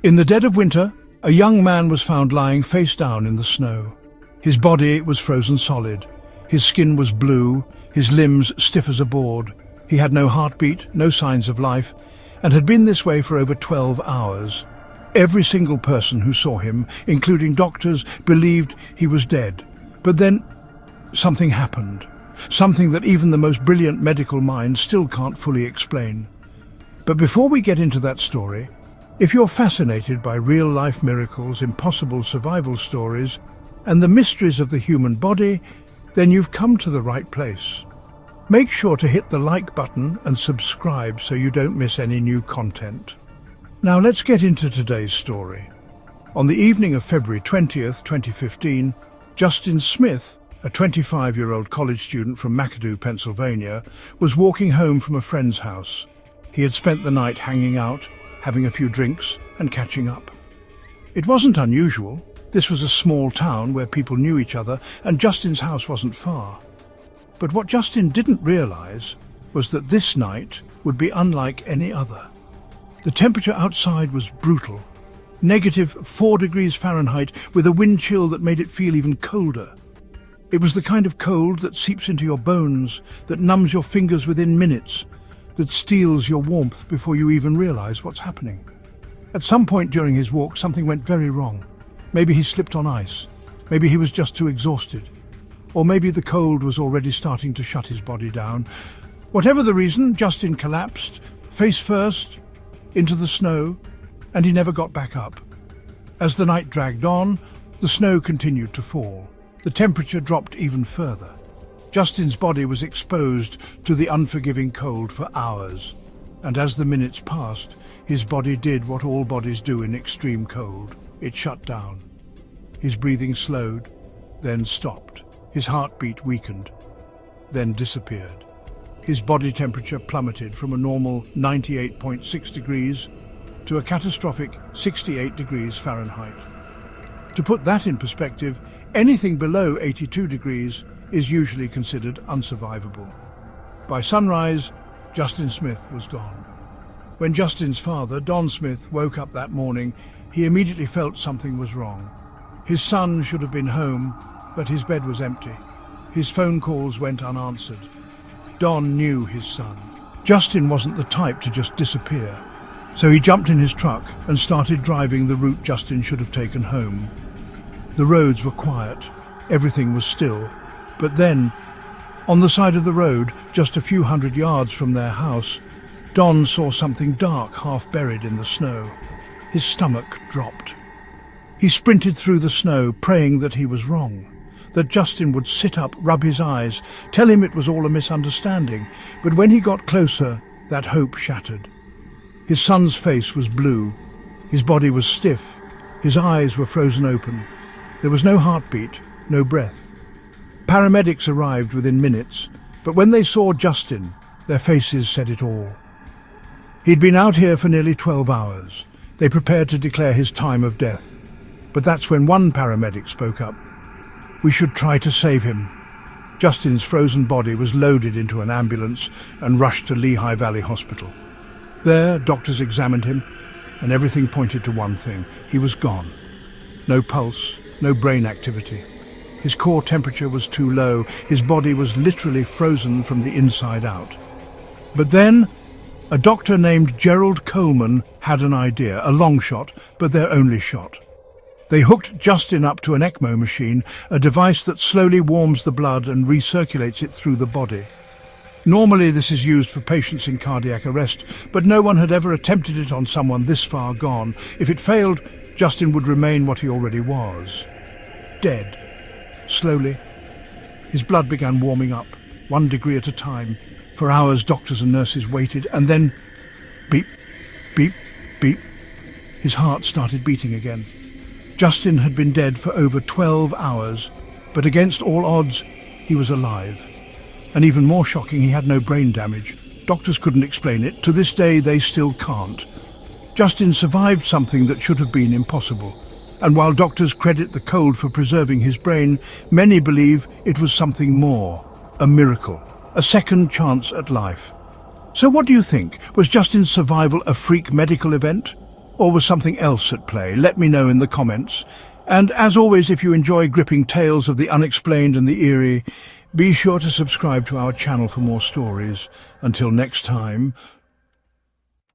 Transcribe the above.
In the dead of winter, a young man was found lying face down in the snow. His body was frozen solid. His skin was blue, his limbs stiff as a board. He had no heartbeat, no signs of life, and had been this way for over 12 hours. Every single person who saw him, including doctors, believed he was dead. But then something happened. Something that even the most brilliant medical minds still can't fully explain. But before we get into that story, if you're fascinated by real-life miracles, impossible survival stories, and the mysteries of the human body, then you've come to the right place. Make sure to hit the like button and subscribe so you don't miss any new content. Now let's get into today's story. On the evening of February 20th, 2015, Justin Smith, a 25-year-old college student from McAdoo, Pennsylvania, was walking home from a friend's house. He had spent the night hanging out, having a few drinks and catching up. It wasn't unusual. This was a small town where people knew each other, and Justin's house wasn't far. But what Justin didn't realize was that this night would be unlike any other. The temperature outside was brutal, -4 degrees Fahrenheit, with a wind chill that made it feel even colder. It was the kind of cold that seeps into your bones, that numbs your fingers within minutes, that steals your warmth before you even realize what's happening. At some point during his walk, something went very wrong. Maybe he slipped on ice. Maybe he was just too exhausted. Or maybe the cold was already starting to shut his body down. Whatever the reason, Justin collapsed, face first, into the snow, and he never got back up. As the night dragged on, the snow continued to fall. The temperature dropped even further. Justin's body was exposed to the unforgiving cold for hours, and as the minutes passed, his body did what all bodies do in extreme cold. It shut down. His breathing slowed, then stopped. His heartbeat weakened, then disappeared. His body temperature plummeted from a normal 98.6 degrees to a catastrophic 68 degrees Fahrenheit. To put that in perspective, anything below 82 degrees is usually considered unsurvivable. By sunrise, Justin Smith was gone. When Justin's father, Don Smith, woke up that morning, he immediately felt something was wrong. His son should have been home, but his bed was empty. His phone calls went unanswered. Don knew his son. Justin wasn't the type to just disappear, so he jumped in his truck and started driving the route Justin should have taken home. The roads were quiet. Everything was still. But then, on the side of the road, just a few hundred yards from their house, Don saw something dark half buried in the snow. His stomach dropped. He sprinted through the snow, praying that he was wrong, that Justin would sit up, rub his eyes, tell him it was all a misunderstanding. But when he got closer, that hope shattered. His son's face was blue. His body was stiff. His eyes were frozen open. There was no heartbeat, no breath. Paramedics arrived within minutes, but when they saw Justin, their faces said it all. He'd been out here for nearly 12 hours. They prepared to declare his time of death. But that's when one paramedic spoke up. "We should try to save him." Justin's frozen body was loaded into an ambulance and rushed to Lehigh Valley Hospital. There, doctors examined him, and everything pointed to one thing. He was gone. No pulse, no brain activity. His core temperature was too low. His body was literally frozen from the inside out. But then, a doctor named Gerald Coleman had an idea, a long shot, but their only shot. They hooked Justin up to an ECMO machine, a device that slowly warms the blood and recirculates it through the body. Normally this is used for patients in cardiac arrest, but no one had ever attempted it on someone this far gone. If it failed, Justin would remain what he already was. Dead. Slowly, his blood began warming up, 1 degree at a time. For hours, doctors and nurses waited, and then beep, beep, beep. His heart started beating again. Justin had been dead for over 12 hours, but against all odds, he was alive. And even more shocking, he had no brain damage. Doctors couldn't explain it. To this day, they still can't. Justin survived something that should have been impossible. And while doctors credit the cold for preserving his brain, many believe it was something more, a miracle, a second chance at life. So what do you think? Was Justin's survival a freak medical event? Or was something else at play? Let me know in the comments. And as always, if you enjoy gripping tales of the unexplained and the eerie, be sure to subscribe to our channel for more stories. Until next time,